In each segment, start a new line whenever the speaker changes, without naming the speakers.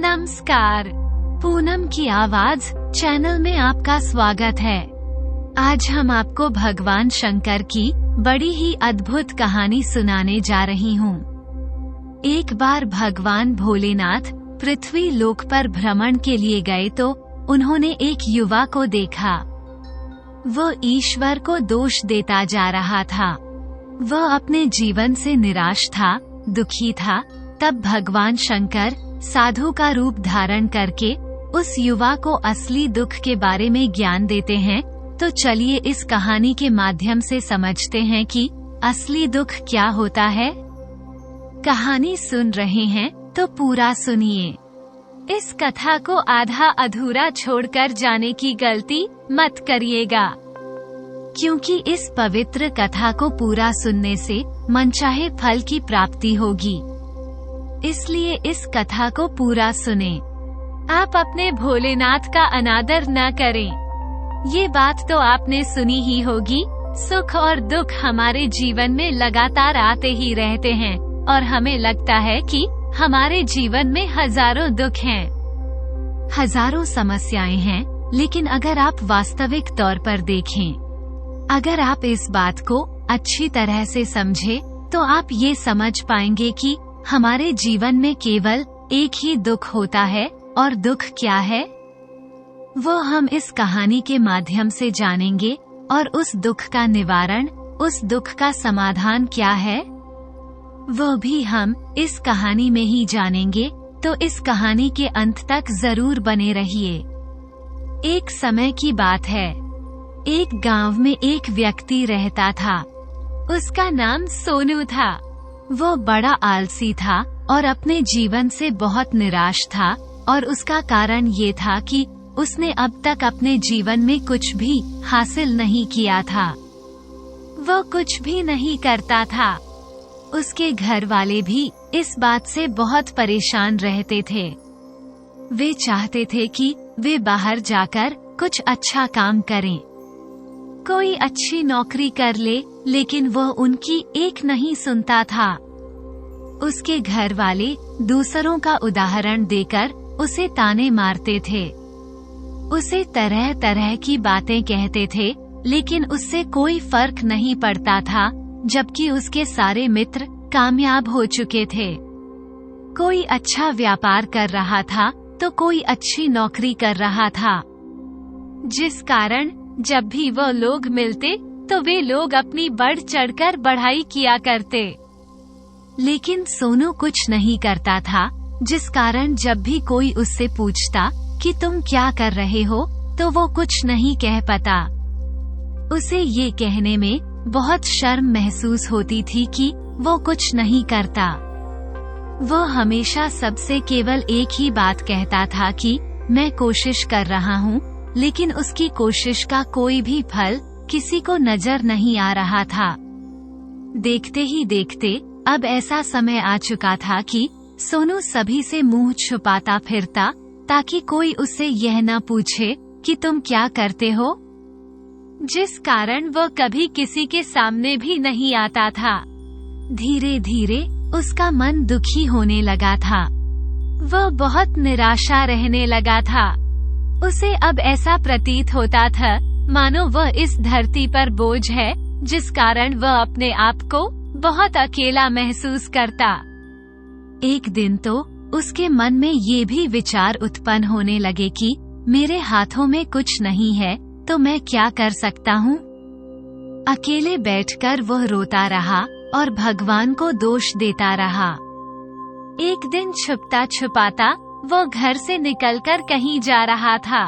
नमस्कार, पूनम की आवाज चैनल में आपका स्वागत है। आज हम आपको भगवान शंकर की बड़ी ही अद्भुत कहानी सुनाने जा रही हूँ। एक बार भगवान भोलेनाथ पृथ्वी लोक पर भ्रमण के लिए गए तो उन्होंने एक युवा को देखा। वो ईश्वर को दोष देता जा रहा था। वह अपने जीवन से निराश था, दुखी था। तब भगवान शंकर साधु का रूप धारण करके उस युवा को असली दुख के बारे में ज्ञान देते हैं। तो चलिए इस कहानी के माध्यम से समझते हैं कि असली दुख क्या होता है। कहानी सुन रहे हैं तो पूरा सुनिए। इस कथा को आधा अधूरा छोड़कर जाने की गलती मत करिएगा, क्योंकि इस पवित्र कथा को पूरा सुनने से मनचाहे फल की प्राप्ति होगी। इसलिए इस कथा को पूरा सुने। आप अपने भोलेनाथ का अनादर न करें। ये बात तो आपने सुनी ही होगी। सुख और दुख हमारे जीवन में लगातार आते ही रहते हैं और हमें लगता है कि हमारे जीवन में हजारों दुख हैं, हजारों समस्याएं हैं। लेकिन अगर आप वास्तविक तौर पर देखें, अगर आप इस बात को अच्छी तरह से समझें, तो आप ये समझ पाएंगे कि हमारे जीवन में केवल एक ही दुख होता है। और दुख क्या है, वो हम इस कहानी के माध्यम से जानेंगे। और उस दुख का निवारण, उस दुख का समाधान क्या है, वो भी हम इस कहानी में ही जानेंगे। तो इस कहानी के अंत तक जरूर बने रहिए। एक समय की बात है। एक गांव में एक व्यक्ति रहता था। उसका नाम सोनू था। वो बड़ा आलसी था और अपने जीवन से बहुत निराश था। और उसका कारण ये था कि उसने अब तक अपने जीवन में कुछ भी हासिल नहीं किया था। वो कुछ भी नहीं करता था। उसके घर वाले भी इस बात से बहुत परेशान रहते थे। वे चाहते थे कि वे बाहर जाकर कुछ अच्छा काम करें, कोई अच्छी नौकरी कर ले, लेकिन वह उनकी एक नहीं सुनता था। उसके घर वाले दूसरों का उदाहरण देकर उसे ताने मारते थे, उसे तरह तरह की बातें कहते थे, लेकिन उससे कोई फर्क नहीं पड़ता था। जबकि उसके सारे मित्र कामयाब हो चुके थे। कोई अच्छा व्यापार कर रहा था तो कोई अच्छी नौकरी कर रहा था, जिस कारण जब भी वो लोग मिलते तो वे लोग अपनी बढ़ चढ़कर बढ़ाई किया करते। लेकिन सोनू कुछ नहीं करता था, जिस कारण जब भी कोई उससे पूछता कि तुम क्या कर रहे हो, तो वो कुछ नहीं कह पाता। उसे ये कहने में बहुत शर्म महसूस होती थी कि वो कुछ नहीं करता। वो हमेशा सबसे केवल एक ही बात कहता था कि मैं कोशिश कर रहा हूँ, लेकिन उसकी कोशिश का कोई भी फल किसी को नजर नहीं आ रहा था। देखते ही देखते अब ऐसा समय आ चुका था कि सोनू सभी से मुंह छुपाता फिरता, ताकि कोई उससे यह न पूछे कि तुम क्या करते हो, जिस कारण वो कभी किसी के सामने भी नहीं आता था। धीरे धीरे उसका मन दुखी होने लगा था। वो बहुत निराशा रहने लगा था। उसे अब ऐसा प्रतीत होता था मानो वह इस धरती पर बोझ है, जिस कारण वह अपने आप को बहुत अकेला महसूस करता। एक दिन तो उसके मन में ये भी विचार उत्पन्न होने लगे कि मेरे हाथों में कुछ नहीं है तो मैं क्या कर सकता हूँ। अकेले बैठकर वह रोता रहा और भगवान को दोष देता रहा। एक दिन छुपता छुपाता वो घर से निकलकर कहीं जा रहा था।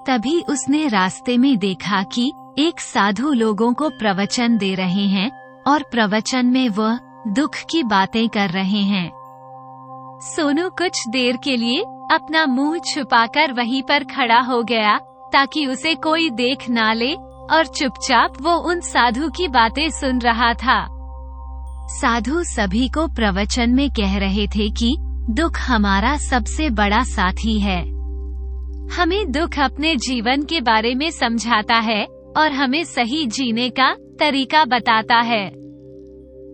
तभी उसने रास्ते में देखा कि एक साधु लोगों को प्रवचन दे रहे हैं और प्रवचन में वह दुख की बातें कर रहे हैं। सोनू कुछ देर के लिए अपना मुंह छुपाकर वहीं पर खड़ा हो गया, ताकि उसे कोई देख ना ले, और चुपचाप वो उन साधु की बातें सुन रहा था। साधु सभी को प्रवचन में कह रहे थे कि दुख हमारा सबसे बड़ा साथी है। हमें दुख अपने जीवन के बारे में समझाता है और हमें सही जीने का तरीका बताता है।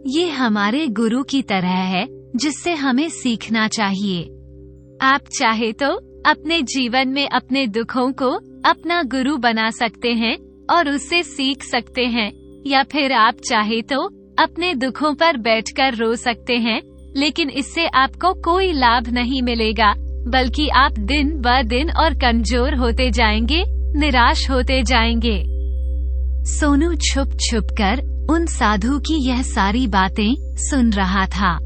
ये हमारे गुरु की तरह है, जिससे हमें सीखना चाहिए। आप चाहे तो अपने जीवन में अपने दुखों को अपना गुरु बना सकते हैं और उससे सीख सकते हैं, या फिर आप चाहे तो अपने दुखों पर बैठकर रो सकते हैं, लेकिन इससे आपको कोई लाभ नहीं मिलेगा, बल्कि आप दिन ब दिन और कमजोर होते जाएंगे, निराश होते जाएंगे। सोनू छुप छुप कर उन साधु की यह सारी बातें सुन रहा था।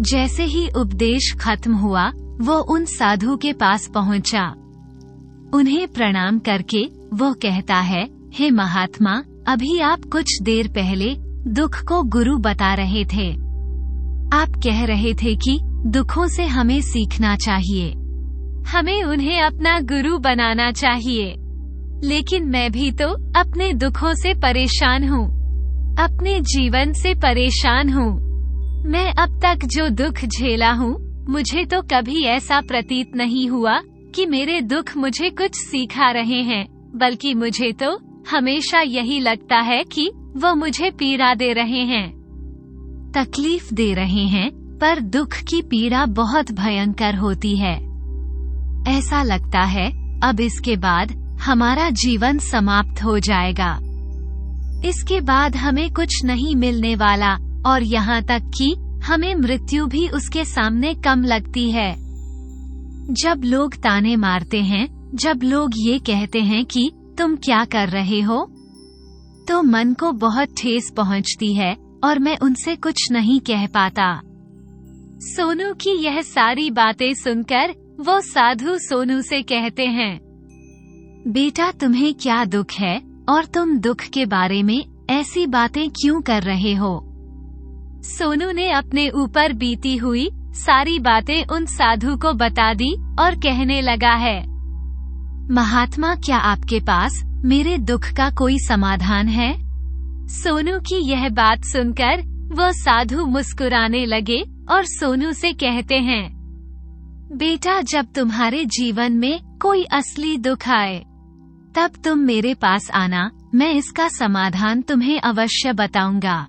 जैसे ही उपदेश खत्म हुआ, वो उन साधु के पास पहुंचा। उन्हें प्रणाम करके वो कहता है, हे महात्मा, अभी आप कुछ देर पहले दुख को गुरु बता रहे थे। आप कह रहे थे कि दुखों से हमें सीखना चाहिए, हमें उन्हें अपना गुरु बनाना चाहिए। लेकिन मैं भी तो अपने दुखों से परेशान हूँ, अपने जीवन से परेशान हूँ। मैं अब तक जो दुख झेला हूँ, मुझे तो कभी ऐसा प्रतीत नहीं हुआ कि मेरे दुख मुझे कुछ सिखा रहे हैं, बल्कि मुझे तो हमेशा यही लगता है कि वो मुझे पीड़ा दे रहे हैं, तकलीफ दे रहे हैं। पर दुख की पीड़ा बहुत भयंकर होती है। ऐसा लगता है अब इसके बाद हमारा जीवन समाप्त हो जाएगा, इसके बाद हमें कुछ नहीं मिलने वाला, और यहाँ तक कि हमें मृत्यु भी उसके सामने कम लगती है। जब लोग ताने मारते हैं, जब लोग ये कहते हैं कि तुम क्या कर रहे हो, तो मन को बहुत ठेस पहुँचती है और मैं उनसे कुछ नहीं कह पाता। सोनू की यह सारी बातें सुनकर वो साधु सोनू से कहते हैं, बेटा तुम्हें क्या दुख है और तुम दुख के बारे में ऐसी बातें क्यों कर रहे हो। सोनू ने अपने ऊपर बीती हुई सारी बातें उन साधु को बता दी और कहने लगा है, महात्मा, क्या आपके पास मेरे दुख का कोई समाधान है। सोनू की यह बात सुनकर वो साधु मुस्कुराने लगे और सोनू से कहते हैं, बेटा, जब तुम्हारे जीवन में कोई असली दुख आए, तब तुम मेरे पास आना, मैं इसका समाधान तुम्हें अवश्य बताऊंगा।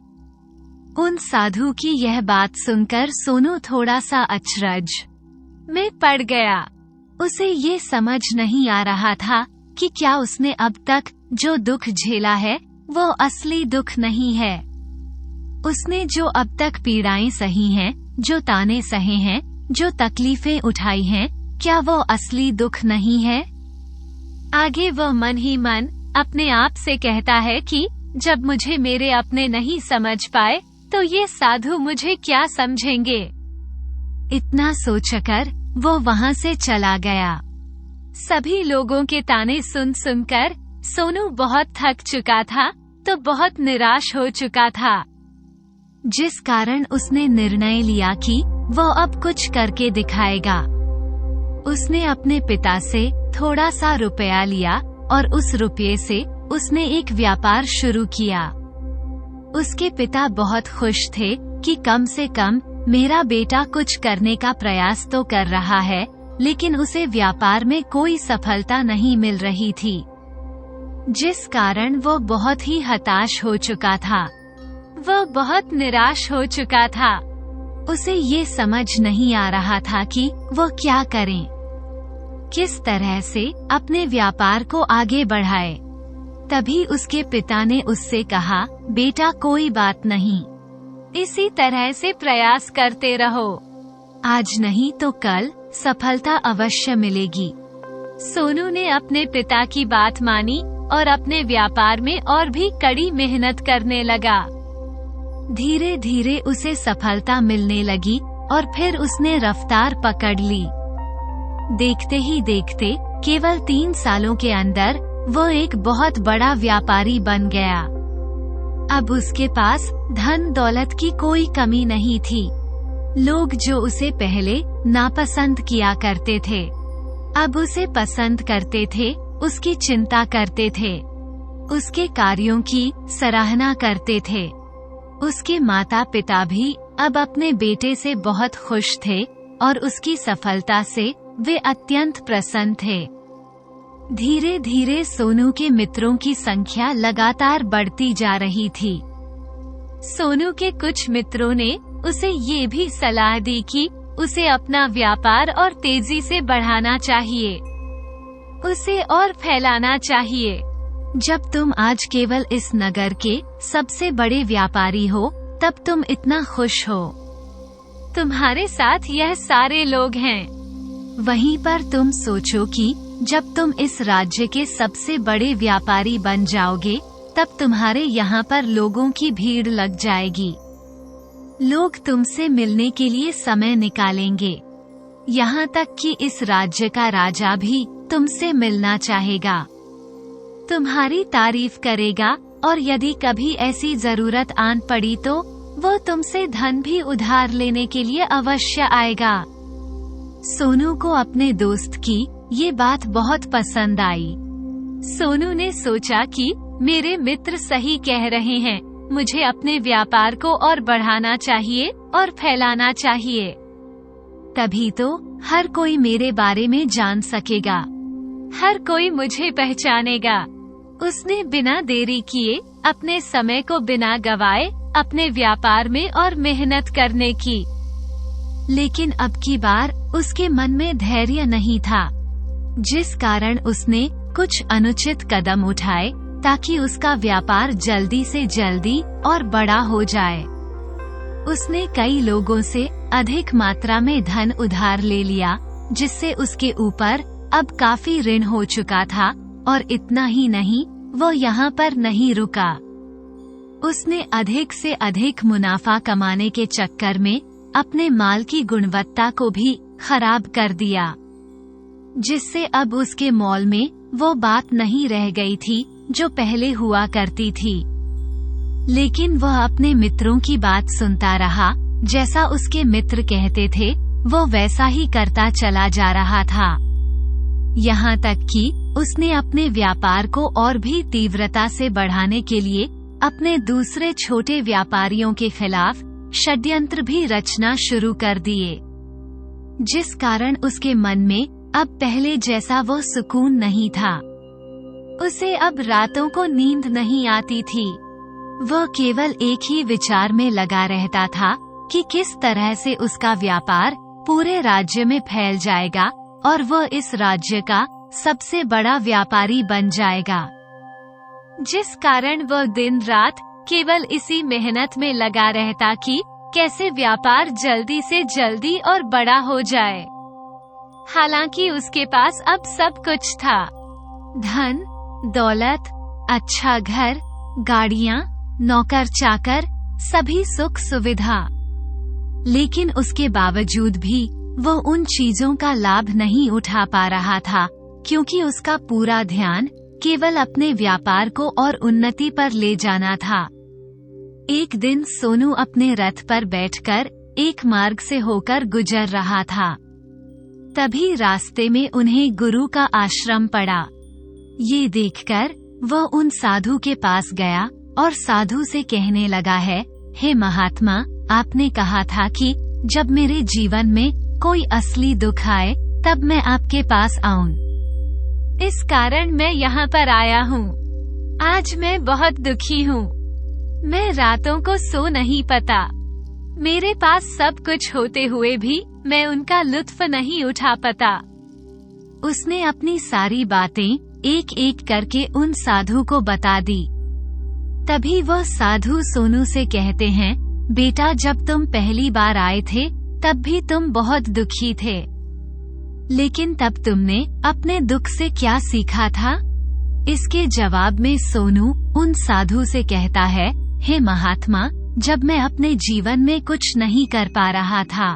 उन साधु की यह बात सुनकर सोनू थोड़ा सा अचरज में पड़ गया। उसे ये समझ नहीं आ रहा था कि क्या उसने अब तक जो दुख झेला है वो असली दुख नहीं है। उसने जो अब तक पीड़ाएं सही हैं, जो ताने सहे हैं, जो तकलीफें उठाई हैं, क्या वो असली दुख नहीं है। आगे वो मन ही मन अपने आप से कहता है कि जब मुझे मेरे अपने नहीं समझ पाए, तो ये साधु मुझे क्या समझेंगे। इतना सोचकर वो वहाँ से चला गया। सभी लोगों के ताने सुन सुनकर सोनू बहुत थक चुका था, तो बहुत निराश हो चुका था, जिस कारण उसने निर्णय लिया कि वो अब कुछ करके दिखाएगा। उसने अपने पिता से थोड़ा सा रुपया लिया और उस रुपये से उसने एक व्यापार शुरू किया। उसके पिता बहुत खुश थे कि कम से कम मेरा बेटा कुछ करने का प्रयास तो कर रहा है, लेकिन उसे व्यापार में कोई सफलता नहीं मिल रही थी, जिस कारण वो बहुत ही हताश हो चुका था। वो बहुत निराश हो चुका था। उसे ये समझ नहीं आ रहा था कि वो क्या करें, किस तरह से अपने व्यापार को आगे बढ़ाए। तभी उसके पिता ने उससे कहा, बेटा, कोई बात नहीं, इसी तरह से प्रयास करते रहो, आज नहीं तो कल सफलता अवश्य मिलेगी। सोनू ने अपने पिता की बात मानी और अपने व्यापार में और भी कड़ी मेहनत करने लगा। धीरे धीरे उसे सफलता मिलने लगी और फिर उसने रफ्तार पकड़ ली। देखते ही देखते केवल 3 सालों के अंदर वो एक बहुत बड़ा व्यापारी बन गया। अब उसके पास धन दौलत की कोई कमी नहीं थी। लोग जो उसे पहले नापसंद किया करते थे, अब उसे पसंद करते थे, उसकी चिंता करते थे, उसके कार्यों की सराहना करते थे। उसके माता पिता भी अब अपने बेटे से बहुत खुश थे और उसकी सफलता से वे अत्यंत प्रसन्न थे। धीरे धीरे सोनू के मित्रों की संख्या लगातार बढ़ती जा रही थी। सोनू के कुछ मित्रों ने उसे ये भी सलाह दी कि उसे अपना व्यापार और तेजी से बढ़ाना चाहिए, उसे और फैलाना चाहिए। जब तुम आज केवल इस नगर के सबसे बड़े व्यापारी हो, तब तुम इतना खुश हो। तुम्हारे साथ यह सारे लोग हैं। वहीं पर तुम सोचो कि जब तुम इस राज्य के सबसे बड़े व्यापारी बन जाओगे, तब तुम्हारे यहाँ पर लोगों की भीड़ लग जाएगी। लोग तुमसे मिलने के लिए समय निकालेंगे। यहाँ तक कि इस राज्य का राजा भी तुमसे मिलना चाहेगा, तुम्हारी तारीफ करेगा, और यदि कभी ऐसी जरूरत आन पड़ी तो वो तुमसे धन भी उधार लेने के लिए अवश्य आएगा। सोनू को अपने दोस्त की ये बात बहुत पसंद आई। सोनू ने सोचा कि मेरे मित्र सही कह रहे हैं, मुझे अपने व्यापार को और बढ़ाना चाहिए और फैलाना चाहिए। तभी तो हर कोई मेरे बारे में जान सकेगा, हर कोई मुझे पहचानेगा। उसने बिना देरी किए अपने समय को बिना गवाए अपने व्यापार में और मेहनत करने की। लेकिन अब की बार उसके मन में धैर्य नहीं था, जिस कारण उसने कुछ अनुचित कदम उठाए ताकि उसका व्यापार जल्दी से जल्दी और बड़ा हो जाए। उसने कई लोगों से अधिक मात्रा में धन उधार ले लिया, जिससे उसके ऊपर अब काफी ऋण हो चुका था। और इतना ही नहीं, वो यहाँ पर नहीं रुका। उसने अधिक से अधिक मुनाफा कमाने के चक्कर में अपने माल की गुणवत्ता को भी खराब कर दिया, जिससे अब उसके मॉल में वो बात नहीं रह गई थी जो पहले हुआ करती थी। लेकिन वह अपने मित्रों की बात सुनता रहा। जैसा उसके मित्र कहते थे वो वैसा ही करता चला जा रहा था। यहाँ तक कि उसने अपने व्यापार को और भी तीव्रता से बढ़ाने के लिए अपने दूसरे छोटे व्यापारियों के खिलाफ षड्यंत्र भी रचना शुरू कर दिए, जिस कारण उसके मन में अब पहले जैसा वो सुकून नहीं था। उसे अब रातों को नींद नहीं आती थी। वह केवल एक ही विचार में लगा रहता था कि किस तरह से उसका व्यापार पूरे राज्य में फैल जाएगा और वह इस राज्य का सबसे बड़ा व्यापारी बन जाएगा। जिस कारण वह दिन रात केवल इसी मेहनत में लगा रहता कि कैसे व्यापार जल्दी से जल्दी और बड़ा हो जाए। हालांकि उसके पास अब सब कुछ था, धन, दौलत, अच्छा घर, गाड़ियाँ, नौकर चाकर, सभी सुख सुविधा। लेकिन उसके बावजूद भी वो उन चीजों का लाभ नहीं उठा पा रहा था, क्योंकि उसका पूरा ध्यान केवल अपने व्यापार को और उन्नति पर ले जाना था। एक दिन सोनू अपने रथ पर बैठकर एक मार्ग से होकर गुजर रहा था। तभी रास्ते में उन्हें गुरु का आश्रम पड़ा। ये देखकर वह उन साधु के पास गया और साधु से कहने लगा है, हे महात्मा, आपने कहा था कि जब मेरे जीवन में कोई असली दुख आए तब मैं आपके पास आऊं। इस कारण मैं यहाँ पर आया हूँ। आज मैं बहुत दुखी हूँ। मैं रातों को सो नहीं पाता। मेरे पास सब कुछ होते हुए भी मैं उनका लुत्फ नहीं उठा पाता। उसने अपनी सारी बातें एक एक करके उन साधु को बता दी। तभी वह साधु सोनू से कहते हैं, बेटा, जब तुम पहली बार आए थे तब भी तुम बहुत दुखी थे, लेकिन तब तुमने अपने दुख से क्या सीखा था? इसके जवाब में सोनू उन साधु से कहता है, हे महात्मा, जब मैं अपने जीवन में कुछ नहीं कर पा रहा था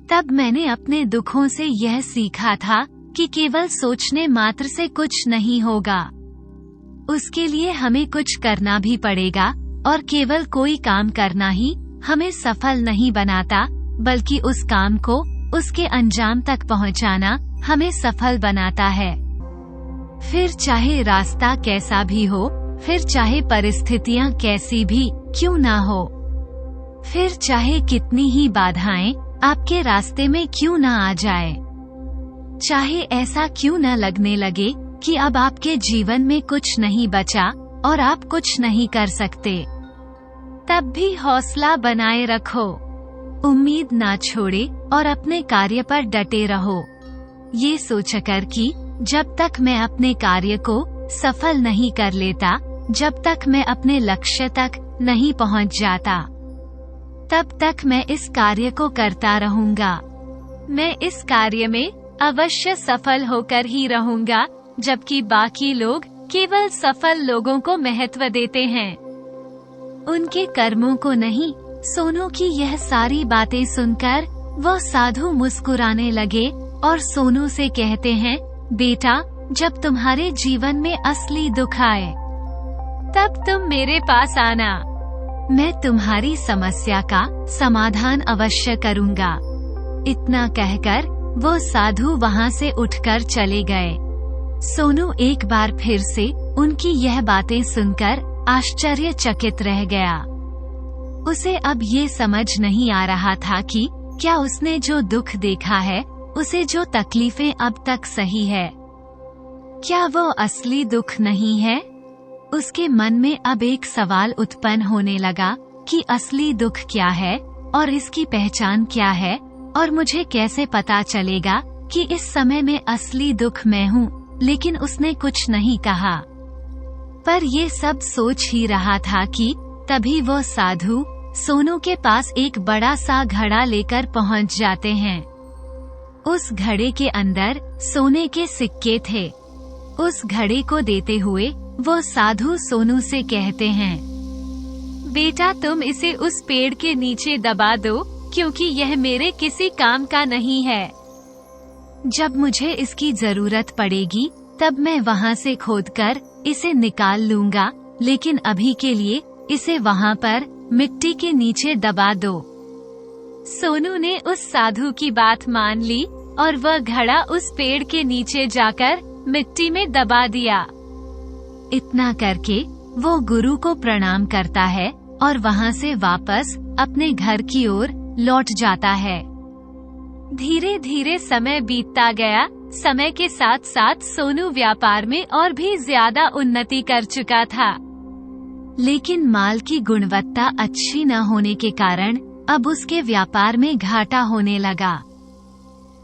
तब मैंने अपने दुखों से यह सीखा था कि केवल सोचने मात्र से कुछ नहीं होगा। उसके लिए हमें कुछ करना भी पड़ेगा, और केवल कोई काम करना ही हमें सफल नहीं बनाता, बल्कि उस काम को उसके अंजाम तक पहुंचाना हमें सफल बनाता है। फिर चाहे रास्ता कैसा भी हो, फिर चाहे परिस्थितियां कैसी भी क्यों ना हो, फिर चाहे कितनी ही बाधाएं आपके रास्ते में क्यों ना आ जाए, चाहे ऐसा क्यों न लगने लगे कि अब आपके जीवन में कुछ नहीं बचा और आप कुछ नहीं कर सकते, तब भी हौसला बनाए रखो, उम्मीद ना छोड़े और अपने कार्य पर डटे रहो, ये सोचकर कि जब तक मैं अपने कार्य को सफल नहीं कर लेता, जब तक मैं अपने लक्ष्य तक नहीं पहुंच जाता, तब तक मैं इस कार्य को करता रहूंगा। मैं इस कार्य में अवश्य सफल होकर ही रहूंगा, जबकि बाकी लोग केवल सफल लोगों को महत्व देते हैं, उनके कर्मों को नहीं। सोनू की यह सारी बातें सुनकर वह साधु मुस्कुराने लगे और सोनू से कहते हैं, बेटा, जब तुम्हारे जीवन में असली दुख आए तब तुम मेरे पास आना, मैं तुम्हारी समस्या का समाधान अवश्य करूंगा। इतना कहकर वो साधु वहाँ से उठकर चले गए। सोनू एक बार फिर से उनकी यह बातें सुनकर आश्चर्यचकित रह गया। उसे अब ये समझ नहीं आ रहा था कि क्या उसने जो दुख देखा है, उसे जो तकलीफें अब तक सही है, क्या वो असली दुख नहीं है? उसके मन में अब एक सवाल उत्पन्न होने लगा कि असली दुख क्या है और इसकी पहचान क्या है, और मुझे कैसे पता चलेगा कि इस समय में असली दुख मैं हूँ। लेकिन उसने कुछ नहीं कहा, पर ये सब सोच ही रहा था कि तभी वो साधु सोनू के पास एक बड़ा सा घड़ा लेकर पहुंच जाते हैं। उस घड़े के अंदर सोने के सिक्के थे। उस घड़े को देते हुए वो साधु सोनू से कहते हैं, बेटा, तुम इसे उस पेड़ के नीचे दबा दो, क्योंकि यह मेरे किसी काम का नहीं है। जब मुझे इसकी जरूरत पड़ेगी तब मैं वहाँ से खोदकर इसे निकाल लूंगा, लेकिन अभी के लिए इसे वहाँ पर मिट्टी के नीचे दबा दो। सोनू ने उस साधु की बात मान ली और वह घड़ा उस पेड़ के नीचे जाकर मिट्टी में दबा दिया। इतना करके वो गुरु को प्रणाम करता है और वहाँ से वापस अपने घर की ओर लौट जाता है। धीरे धीरे समय बीतता गया। समय के साथ साथ सोनू व्यापार में और भी ज्यादा उन्नति कर चुका था, लेकिन माल की गुणवत्ता अच्छी न होने के कारण अब उसके व्यापार में घाटा होने लगा।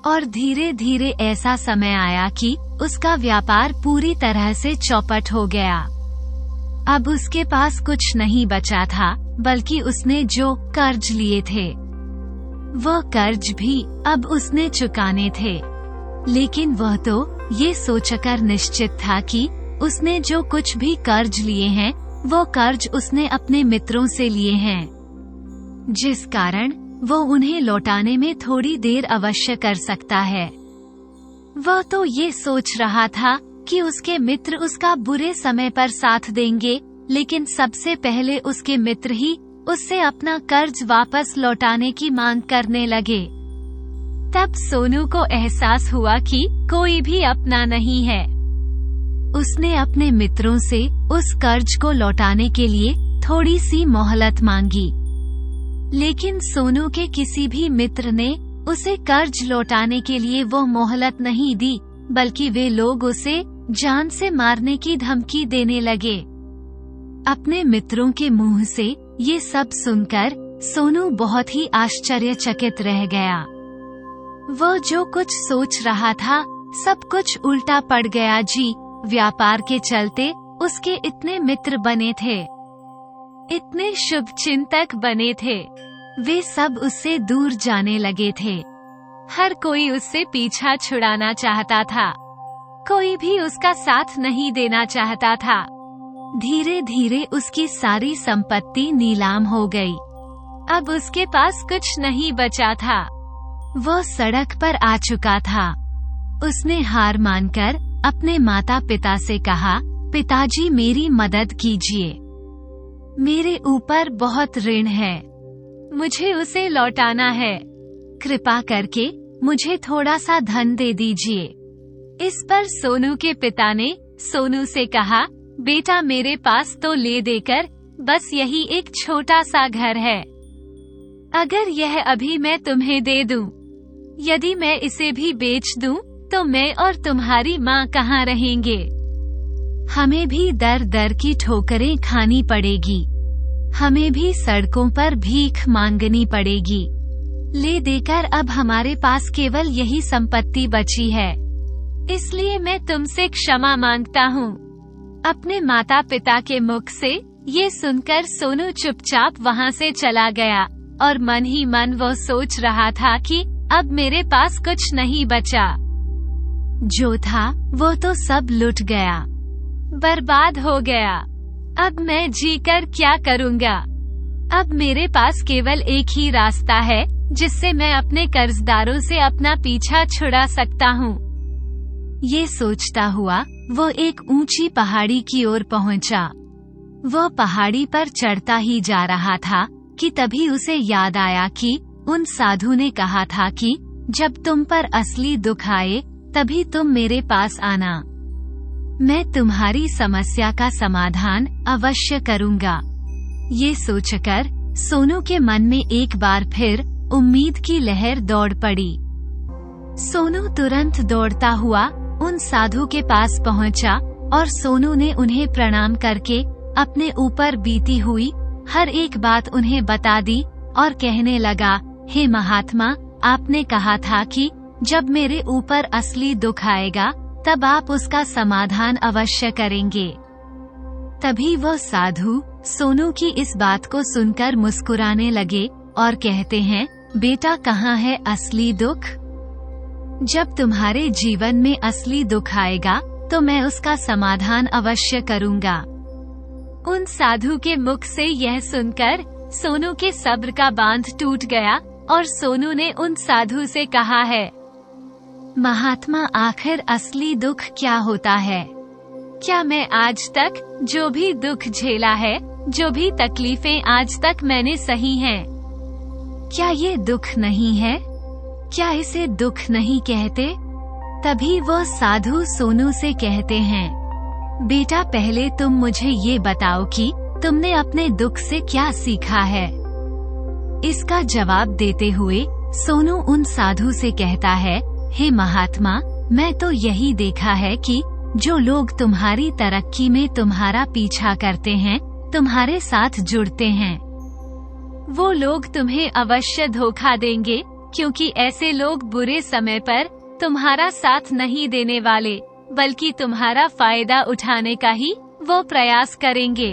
और धीरे धीरे ऐसा समय आया कि उसका व्यापार पूरी तरह से चौपट हो गया। अब उसके पास कुछ नहीं बचा था, बल्कि उसने जो कर्ज लिए थे वह कर्ज भी अब उसने चुकाने थे। लेकिन वह तो ये सोचकर निश्चित था कि उसने जो कुछ भी कर्ज लिए हैं वो कर्ज उसने अपने मित्रों से लिए हैं, जिस कारण वो उन्हें लौटाने में थोड़ी देर अवश्य कर सकता है। वह तो ये सोच रहा था कि उसके मित्र उसका बुरे समय पर साथ देंगे, लेकिन सबसे पहले उसके मित्र ही उससे अपना कर्ज वापस लौटाने की मांग करने लगे। तब सोनू को एहसास हुआ कि कोई भी अपना नहीं है। उसने अपने मित्रों से उस कर्ज को लौटाने के लिए थोड़ी सी मोहलत मांगी, लेकिन सोनू के किसी भी मित्र ने उसे कर्ज लौटाने के लिए वो मोहलत नहीं दी, बल्कि वे लोग उसे जान से मारने की धमकी देने लगे। अपने मित्रों के मुंह से ये सब सुनकर सोनू बहुत ही आश्चर्यचकित रह गया। वह जो कुछ सोच रहा था सब कुछ उल्टा पड़ गया जी। व्यापार के चलते उसके इतने मित्र बने थे, इतने शुभ चिंतक बने थे, वे सब उससे दूर जाने लगे थे। हर कोई उससे पीछा छुड़ाना चाहता था, कोई भी उसका साथ नहीं देना चाहता था। धीरे धीरे उसकी सारी संपत्ति नीलाम हो गई। अब उसके पास कुछ नहीं बचा था। वह सड़क पर आ चुका था। उसने हार मानकर अपने माता पिता से कहा, पिताजी मेरी मदद कीजिए, मेरे ऊपर बहुत ऋण है, मुझे उसे लौटाना है, कृपा करके मुझे थोड़ा सा धन दे दीजिए। इस पर सोनू के पिता ने सोनू से कहा, बेटा मेरे पास तो ले देकर बस यही एक छोटा सा घर है, अगर यह अभी मैं तुम्हें दे दूं, यदि मैं इसे भी बेच दूं, तो मैं और तुम्हारी माँ कहाँ रहेंगे? हमें भी दर दर की ठोकरें खानी पड़ेगी, हमें भी सड़कों पर भीख मांगनी पड़ेगी। ले देकर अब हमारे पास केवल यही संपत्ति बची है, इसलिए मैं तुमसे क्षमा मांगता हूँ। अपने माता पिता के मुख से ये सुनकर सोनू चुपचाप वहाँ से चला गया और मन ही मन वो सोच रहा था कि अब मेरे पास कुछ नहीं बचा। जो था वो तो सब लुट गया, बर्बाद हो गया। अब मैं जीकर क्या करूँगा? अब मेरे पास केवल एक ही रास्ता है जिससे मैं अपने कर्जदारों से अपना पीछा छुड़ा सकता हूँ। ये सोचता हुआ वो एक ऊंची पहाड़ी की ओर पहुंचा। वो पहाड़ी पर चढ़ता ही जा रहा था कि तभी उसे याद आया कि उन साधु ने कहा था कि जब तुम पर असली दुख आए तभी तुम मेरे पास आना, मैं तुम्हारी समस्या का समाधान अवश्य करूँगा। ये सोचकर सोनू के मन में एक बार फिर उम्मीद की लहर दौड़ पड़ी। सोनू तुरंत दौड़ता हुआ उन साधु के पास पहुंचा और सोनू ने उन्हें प्रणाम करके अपने ऊपर बीती हुई हर एक बात उन्हें बता दी और कहने लगा, हे महात्मा, आपने कहा था कि जब मेरे ऊपर असली दुख आएगा तब आप उसका समाधान अवश्य करेंगे। तभी वो साधु सोनू की इस बात को सुनकर मुस्कुराने लगे और कहते हैं, बेटा, कहाँ है असली दुख? जब तुम्हारे जीवन में असली दुख आएगा तो मैं उसका समाधान अवश्य करूँगा। उन साधु के मुख से यह सुनकर सोनू के सब्र का बांध टूट गया और सोनू ने उन साधु से कहा है, महात्मा, आखिर असली दुख क्या होता है? क्या मैं आज तक जो भी दुख झेला है, जो भी तकलीफें आज तक मैंने सही हैं, क्या ये दुख नहीं है? क्या इसे दुख नहीं कहते? तभी वो साधु सोनू से कहते हैं, बेटा, पहले तुम मुझे ये बताओ कि तुमने अपने दुख से क्या सीखा है। इसका जवाब देते हुए सोनू उन साधु से कहता है, हे महात्मा, मैं तो यही देखा है कि जो लोग तुम्हारी तरक्की में तुम्हारा पीछा करते हैं, तुम्हारे साथ जुड़ते हैं, वो लोग तुम्हें अवश्य धोखा देंगे, क्योंकि ऐसे लोग बुरे समय पर तुम्हारा साथ नहीं देने वाले, बल्कि तुम्हारा फायदा उठाने का ही वो प्रयास करेंगे।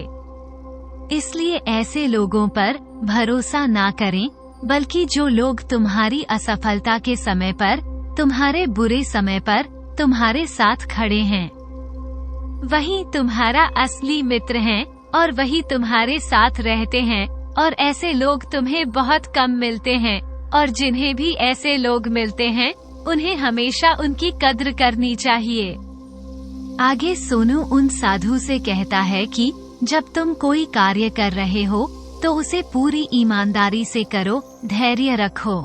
इसलिए ऐसे लोगों पर भरोसा ना करें, बल्कि जो लोग तुम्हारी असफलता के समय पर, तुम्हारे बुरे समय पर तुम्हारे साथ खड़े हैं, वही तुम्हारा असली मित्र हैं और वही तुम्हारे साथ रहते हैं। और ऐसे लोग तुम्हें बहुत कम मिलते हैं, और जिन्हें भी ऐसे लोग मिलते हैं उन्हें हमेशा उनकी कद्र करनी चाहिए। आगे सोनू उन साधु से कहता है कि जब तुम कोई कार्य कर रहे हो तो उसे पूरी ईमानदारी से करो, धैर्य रखो,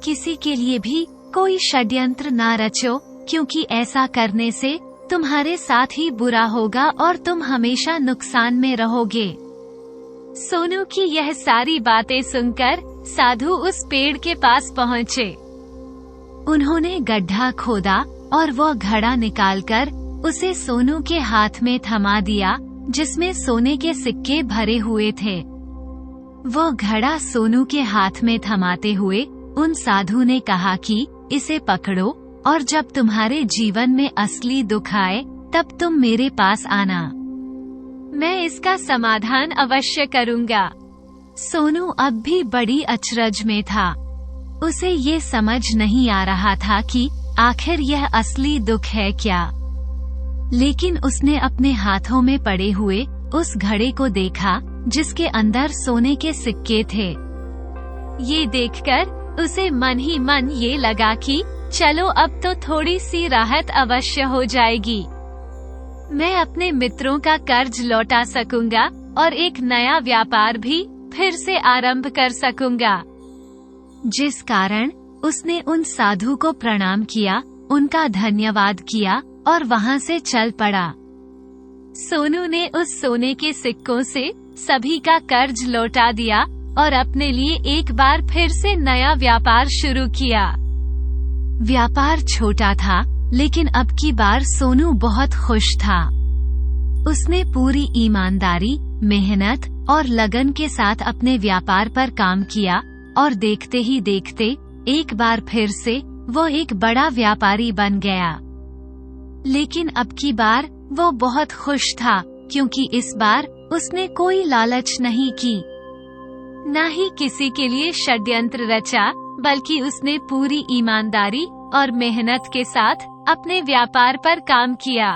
किसी के लिए भी कोई षड्यंत्र ना रचो, क्योंकि ऐसा करने से तुम्हारे साथ ही बुरा होगा और तुम हमेशा नुकसान में रहोगे। सोनू की यह सारी बातें सुनकर साधु उस पेड़ के पास पहुँचे। उन्होंने गड्ढा खोदा और वो घड़ा निकालकर उसे सोनू के हाथ में थमा दिया, जिसमें सोने के सिक्के भरे हुए थे। वो घड़ा सोनू के हाथ में थमाते हुए उन साधु ने कहा कि इसे पकड़ो और जब तुम्हारे जीवन में असली दुख आए तब तुम मेरे पास आना, मैं इसका समाधान अवश्य करूँगा। सोनू अब भी बड़ी अचरज में था। उसे ये समझ नहीं आ रहा था कि आखिर यह असली दुख है क्या। लेकिन उसने अपने हाथों में पड़े हुए उस घड़े को देखा जिसके अंदर सोने के सिक्के थे। ये देखकर उसे मन ही मन ये लगा कि चलो अब तो थोड़ी सी राहत अवश्य हो जाएगी, मैं अपने मित्रों का कर्ज लौटा सकूंगा और एक नया व्यापार भी फिर से आरंभ कर सकूंगा। जिस कारण उसने उन साधु को प्रणाम किया, उनका धन्यवाद किया और वहां से चल पड़ा। सोनू ने उस सोने के सिक्कों से सभी का कर्ज लौटा दिया और अपने लिए एक बार फिर से नया व्यापार शुरू किया। व्यापार छोटा था, लेकिन अब की बार सोनू बहुत खुश था। उसने पूरी ईमानदारी, मेहनत और लगन के साथ अपने व्यापार पर काम किया और देखते ही देखते एक बार फिर से वो एक बड़ा व्यापारी बन गया। लेकिन अब की बार वो बहुत खुश था, क्योंकि इस बार उसने कोई लालच नहीं की, न ही किसी के लिए षड्यंत्र रचा, बल्कि उसने पूरी ईमानदारी और मेहनत के साथ अपने व्यापार पर काम किया।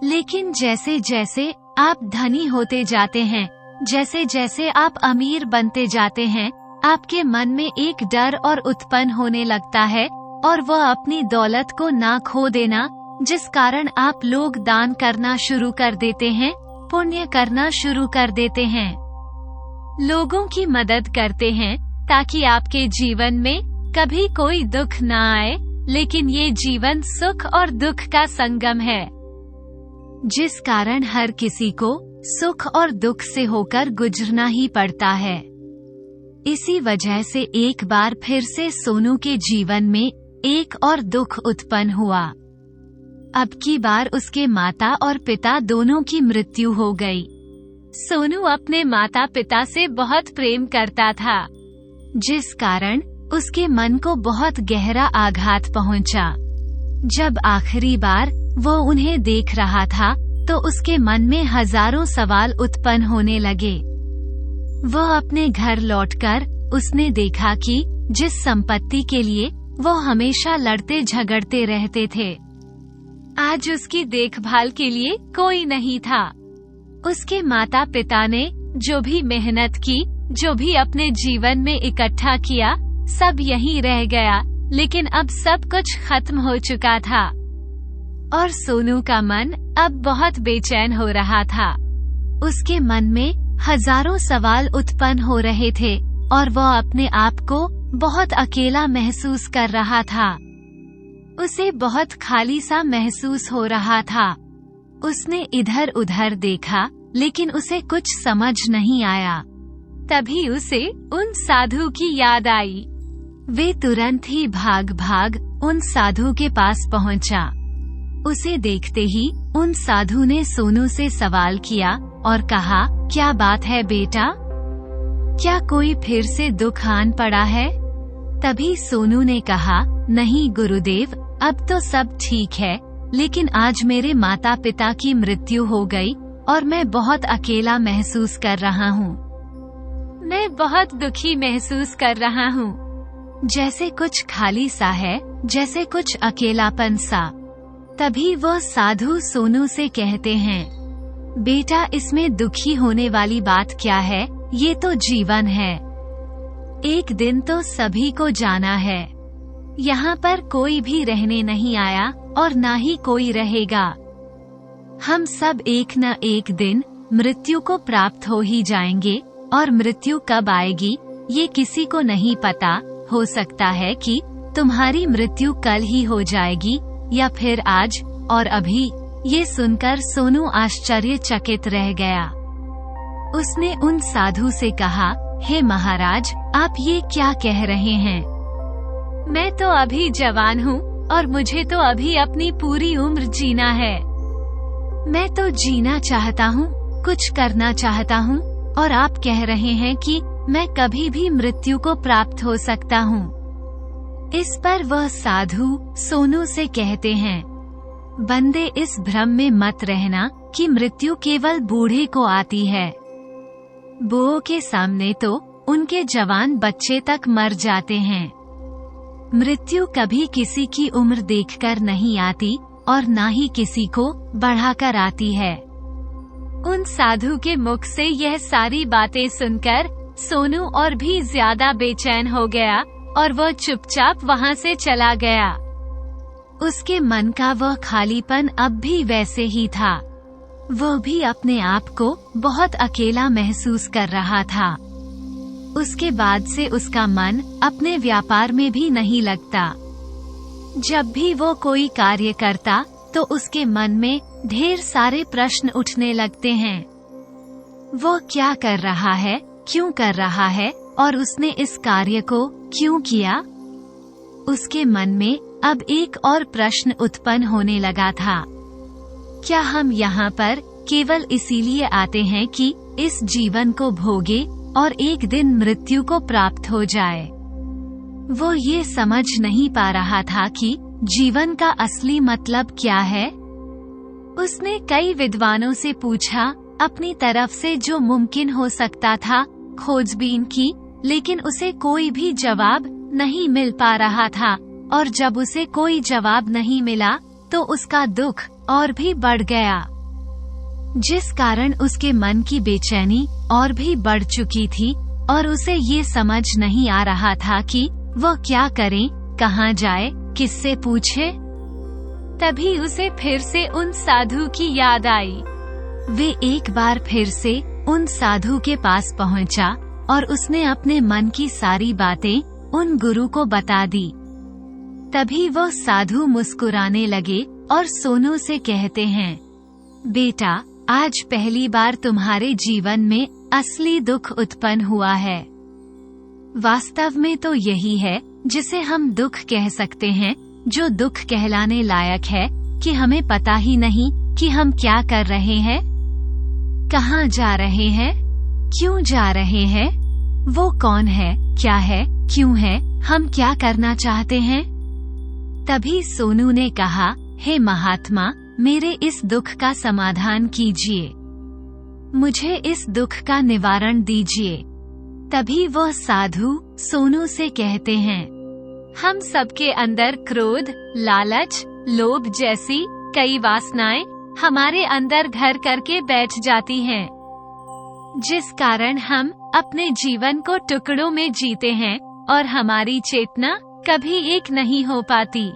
लेकिन जैसे जैसे आप धनी होते जाते हैं, जैसे जैसे आप अमीर बनते जाते हैं, आपके मन में एक डर और उत्पन्न होने लगता है, और वह अपनी दौलत को ना खो देना, जिस कारण आप लोग दान करना शुरू कर देते हैं, पुण्य करना शुरू कर देते हैं, लोगों की मदद करते हैं, ताकि आपके जीवन में कभी कोई दुख ना आए। लेकिन ये जीवन सुख और दुख का संगम है, जिस कारण हर किसी को सुख और दुख से होकर गुजरना ही पड़ता है। इसी वजह से एक बार फिर से सोनू के जीवन में एक और दुख उत्पन्न हुआ। अब की बार उसके माता और पिता दोनों की मृत्यु हो गई। सोनू अपने माता पिता से बहुत प्रेम करता था, जिस कारण उसके मन को बहुत गहरा आघात पहुंचा। जब आखिरी बार वो उन्हें देख रहा था, तो उसके मन में हजारों सवाल उत्पन्न होने लगे। वह अपने घर लौटकर उसने देखा कि जिस संपत्ति के लिए वो हमेशा लड़ते झगड़ते रहते थे, आज उसकी देखभाल के लिए कोई नहीं था। उसके माता पिता ने जो भी मेहनत की, जो भी अपने जीवन में इकट्ठा किया, सब यहीं रह गया। लेकिन अब सब कुछ खत्म हो चुका था, और सोनू का मन अब बहुत बेचैन हो रहा था। उसके मन में हजारों सवाल उत्पन्न हो रहे थे, और वह अपने आप को बहुत अकेला महसूस कर रहा था। उसे बहुत खाली सा महसूस हो रहा था। उसने इधर उधर देखा, लेकिन उसे कुछ समझ नहीं आया। तभी उसे उन साधु की याद आई। वे तुरंत ही भाग भाग उन साधु के पास पहुंचा। उसे देखते ही उन साधु ने सोनू से सवाल किया और कहा, क्या बात है बेटा, क्या कोई फिर से दुख आन पड़ा है? तभी सोनू ने कहा, नहीं गुरुदेव, अब तो सब ठीक है, लेकिन आज मेरे माता पिता की मृत्यु हो गई और मैं बहुत अकेला महसूस कर रहा हूँ। मैं बहुत दुखी महसूस कर रहा हूँ, जैसे कुछ खाली सा है, जैसे कुछ अकेलापन सा। तभी वो साधु सोनू से कहते हैं, बेटा इसमें दुखी होने वाली बात क्या है, ये तो जीवन है। एक दिन तो सभी को जाना है। यहाँ पर कोई भी रहने नहीं आया और ना ही कोई रहेगा। हम सब एक न एक दिन मृत्यु को प्राप्त हो ही जाएंगे, और मृत्यु कब आएगी ये किसी को नहीं पता। हो सकता है कि तुम्हारी मृत्यु कल ही हो जाएगी या फिर आज और अभी। ये सुनकर सोनू आश्चर्यचकित रह गया। उसने उन साधु से कहा, हे महाराज, आप ये क्या कह रहे हैं? मैं तो अभी जवान हूँ और मुझे तो अभी अपनी पूरी उम्र जीना है। मैं तो जीना चाहता हूँ, कुछ करना चाहता हूँ, और आप कह रहे हैं कि मैं कभी भी मृत्यु को प्राप्त हो सकता हूँ। इस पर वह साधु सोनू से कहते हैं, बंदे इस भ्रम में मत रहना कि मृत्यु केवल बूढ़े को आती है। बुओं के सामने तो उनके जवान बच्चे तक मर जाते हैं। मृत्यु कभी किसी की उम्र देखकर नहीं आती और ना ही किसी को बढ़ाकर आती है। उन साधु के मुख से यह सारी बातें सुनकर सोनू और भी ज्यादा बेचैन हो गया और वह चुपचाप वहां से चला गया। उसके मन का वह खालीपन अब भी वैसे ही था। वह भी अपने आप को बहुत अकेला महसूस कर रहा था। उसके बाद से उसका मन अपने व्यापार में भी नहीं लगता। जब भी वो कोई कार्य करता तो उसके मन में ढेर सारे प्रश्न उठने लगते हैं। वो क्या कर रहा है, क्यों कर रहा है, और उसने इस कार्य को क्यों किया? उसके मन में अब एक और प्रश्न उत्पन्न होने लगा था। क्या हम यहाँ पर केवल इसीलिए आते हैं कि इस जीवन को भोगे और एक दिन मृत्यु को प्राप्त हो जाए। वो ये समझ नहीं पा रहा था कि जीवन का असली मतलब क्या है। उसने कई विद्वानों से पूछा, अपनी तरफ से जो मुमकिन हो सकता था खोजबीन की, लेकिन उसे कोई भी जवाब नहीं मिल पा रहा था। और जब उसे कोई जवाब नहीं मिला तो उसका दुख और भी बढ़ गया, जिस कारण उसके मन की बेचैनी और भी बढ़ चुकी थी और उसे ये समझ नहीं आ रहा था कि वह क्या करे, कहाँ जाए, किससे पूछे। तभी उसे फिर से उन साधु की याद आई। वे एक बार फिर से उन साधु के पास पहुंचा और उसने अपने मन की सारी बातें उन गुरु को बता दी। तभी वो साधु मुस्कुराने लगे और सोनू से कहते हैं, बेटा, आज पहली बार तुम्हारे जीवन में असली दुख उत्पन्न हुआ है। वास्तव में तो यही है जिसे हम दुख कह सकते हैं, जो दुख कहलाने लायक है कि हमें पता ही नहीं कि हम क्या कर रहे हैं, कहाँ जा रहे हैं, क्यों जा रहे हैं, वो कौन है, क्या है, क्यों है, हम क्या करना चाहते हैं। तभी सोनू ने कहा, हे महात्मा, मेरे इस दुख का समाधान कीजिए, मुझे इस दुख का निवारण दीजिए। तभी वह साधु सोनू से कहते हैं, हम सबके अंदर क्रोध, लालच, लोभ जैसी कई वासनाएं हमारे अंदर घर करके बैठ जाती हैं, जिस कारण हम अपने जीवन को टुकड़ों में जीते हैं और हमारी चेतना कभी एक नहीं हो पाती।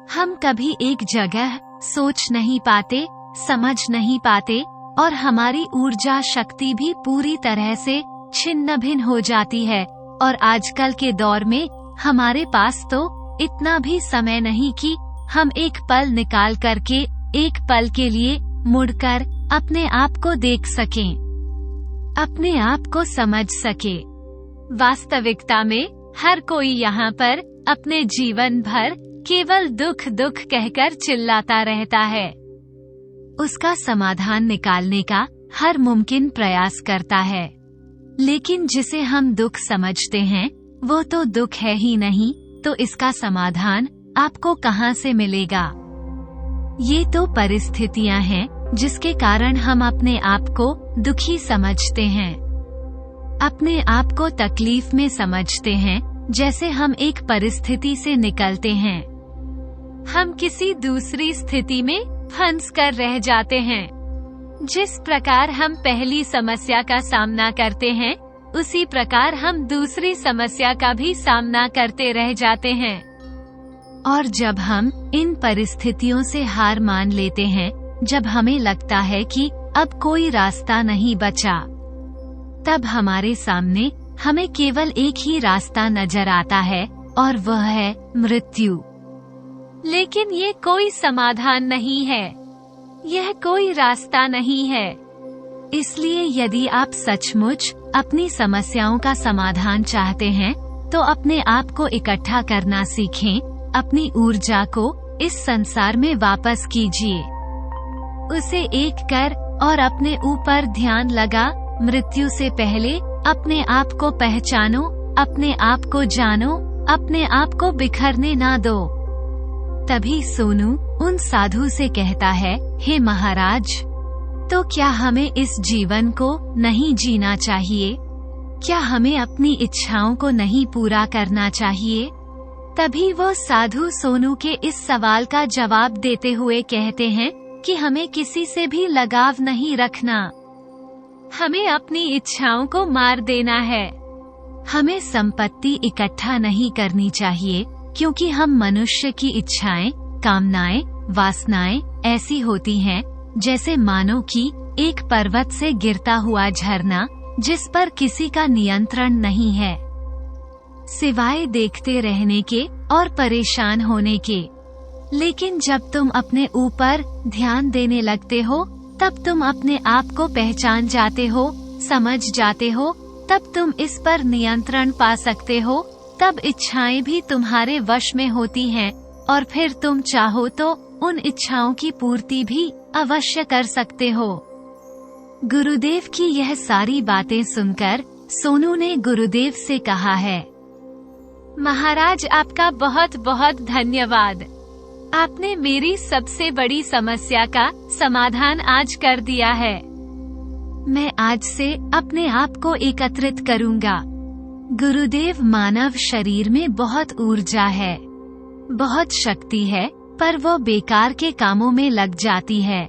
हम कभी एक जगह सोच नहीं पाते, समझ नहीं पाते और हमारी ऊर्जा शक्ति भी पूरी तरह से छिन्न भिन्न हो जाती है। और आजकल के दौर में हमारे पास तो इतना भी समय नहीं कि हम एक पल निकाल करके एक पल के लिए मुड़कर अपने आप को देख सकें, अपने आप को समझ सके। वास्तविकता में हर कोई यहाँ पर अपने जीवन भर केवल दुख दुख कहकर चिल्लाता रहता है। उसका समाधान निकालने का हर मुमकिन प्रयास करता है, लेकिन जिसे हम दुख समझते हैं वो तो दुख है ही नहीं, तो इसका समाधान आपको कहाँ से मिलेगा। ये तो परिस्थितियाँ हैं जिसके कारण हम अपने आप को दुखी समझते हैं, अपने आप को तकलीफ में समझते हैं। जैसे हम एक परिस्थिति से निकलते हैं, हम किसी दूसरी स्थिति में फंस कर रह जाते हैं। जिस प्रकार हम पहली समस्या का सामना करते हैं, उसी प्रकार हम दूसरी समस्या का भी सामना करते रह जाते हैं। और जब हम इन परिस्थितियों से हार मान लेते हैं, जब हमें लगता है कि अब कोई रास्ता नहीं बचा, तब हमारे सामने हमें केवल एक ही रास्ता नजर आता है और वह है मृत्यु। लेकिन ये कोई समाधान नहीं है, यह कोई रास्ता नहीं है। इसलिए यदि आप सचमुच अपनी समस्याओं का समाधान चाहते हैं, तो अपने आप को इकट्ठा करना सीखें, अपनी ऊर्जा को इस संसार में वापस कीजिए, उसे एक कर और अपने ऊपर ध्यान लगा। मृत्यु से पहले अपने आप को पहचानो, अपने आप को जानो, अपने आप को बिखरने ना दो। तभी सोनू उन साधु से कहता है, हे महाराज, तो क्या हमें इस जीवन को नहीं जीना चाहिए? क्या हमें अपनी इच्छाओं को नहीं पूरा करना चाहिए? तभी वो साधु सोनू के इस सवाल का जवाब देते हुए कहते हैं कि हमें किसी से भी लगाव नहीं रखना, हमें अपनी इच्छाओं को मार देना है। हमें संपत्ति इकट्ठा नहीं करनी चाहिए, क्योंकि हम मनुष्य की इच्छाएं, कामनाएं, वासनाएं ऐसी होती हैं जैसे मानो कि एक पर्वत से गिरता हुआ झरना, जिस पर किसी का नियंत्रण नहीं है, सिवाय देखते रहने के और परेशान होने के। लेकिन जब तुम अपने ऊपर ध्यान देने लगते हो, तब तुम अपने आप को पहचान जाते हो, समझ जाते हो, तब तुम इस पर नियंत्रण पा सकते हो। तब इच्छाएं भी तुम्हारे वश में होती हैं और फिर तुम चाहो तो उन इच्छाओं की पूर्ति भी अवश्य कर सकते हो। गुरुदेव की यह सारी बातें सुनकर सोनू ने गुरुदेव से कहा है। महाराज, आपका बहुत बहुत धन्यवाद। आपने मेरी सबसे बड़ी समस्या का समाधान आज कर दिया है। मैं आज से अपने आप को एकत्रित करूंगा। गुरुदेव, मानव शरीर में बहुत ऊर्जा है, बहुत शक्ति है, पर वो बेकार के कामों में लग जाती है,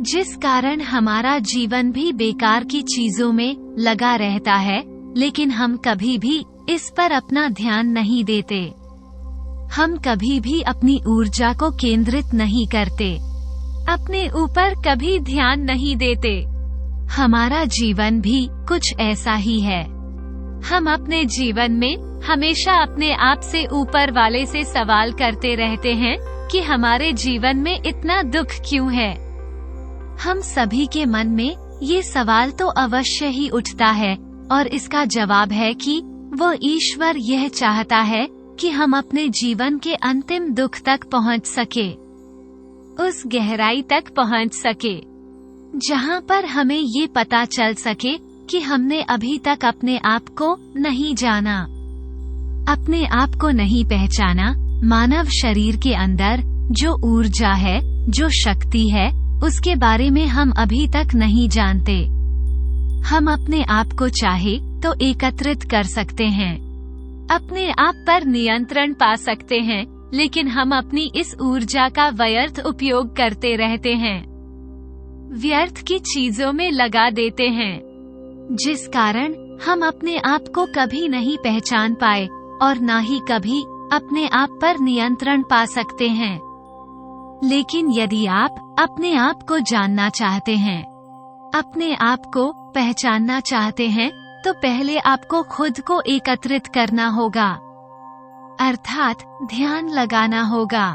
जिस कारण हमारा जीवन भी बेकार की चीजों में लगा रहता है। लेकिन हम कभी भी इस पर अपना ध्यान नहीं देते। हम कभी भी अपनी ऊर्जा को केंद्रित नहीं करते, अपने ऊपर कभी ध्यान नहीं देते। हमारा जीवन भी कुछ ऐसा ही है। हम अपने जीवन में हमेशा अपने आप से ऊपर वाले से सवाल करते रहते हैं कि हमारे जीवन में इतना दुख क्यों है। हम सभी के मन में ये सवाल तो अवश्य ही उठता है, और इसका जवाब है कि वो ईश्वर यह चाहता है कि हम अपने जीवन के अंतिम दुख तक पहुंच सके, उस गहराई तक पहुंच सके जहां पर हमें ये पता चल सके कि हमने अभी तक अपने आप को नहीं जाना, अपने आप को नहीं पहचाना। मानव शरीर के अंदर जो ऊर्जा है, जो शक्ति है, उसके बारे में हम अभी तक नहीं जानते। हम अपने आप को चाहे तो एकत्रित कर सकते हैं, अपने आप पर नियंत्रण पा सकते हैं, लेकिन हम अपनी इस ऊर्जा का व्यर्थ उपयोग करते रहते हैं, व्यर्थ की चीजों में लगा देते हैं, जिस कारण हम अपने आप को कभी नहीं पहचान पाए और ना ही कभी अपने आप पर नियंत्रण पा सकते हैं। लेकिन यदि आप अपने आप को जानना चाहते हैं, अपने आप को पहचानना चाहते हैं, तो पहले आपको खुद को एकत्रित करना होगा, अर्थात ध्यान लगाना होगा।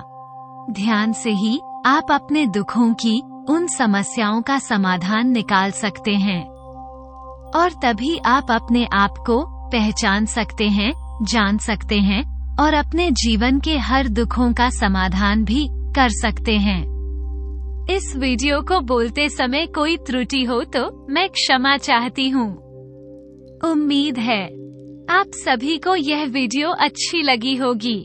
ध्यान से ही आप अपने दुखों की, उन समस्याओं का समाधान निकाल सकते हैं, और तभी आप अपने आप को पहचान सकते हैं, जान सकते हैं, और अपने जीवन के हर दुखों का समाधान भी कर सकते हैं। इस वीडियो को बोलते समय कोई त्रुटि हो तो मैं क्षमा चाहती हूँ। उम्मीद है आप सभी को यह वीडियो अच्छी लगी होगी।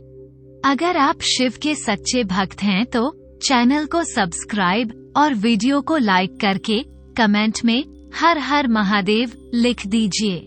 अगर आप शिव के सच्चे भक्त हैं तो चैनल को सब्सक्राइब और वीडियो को लाइक करके कमेंट में हर हर महादेव लिख दीजिए।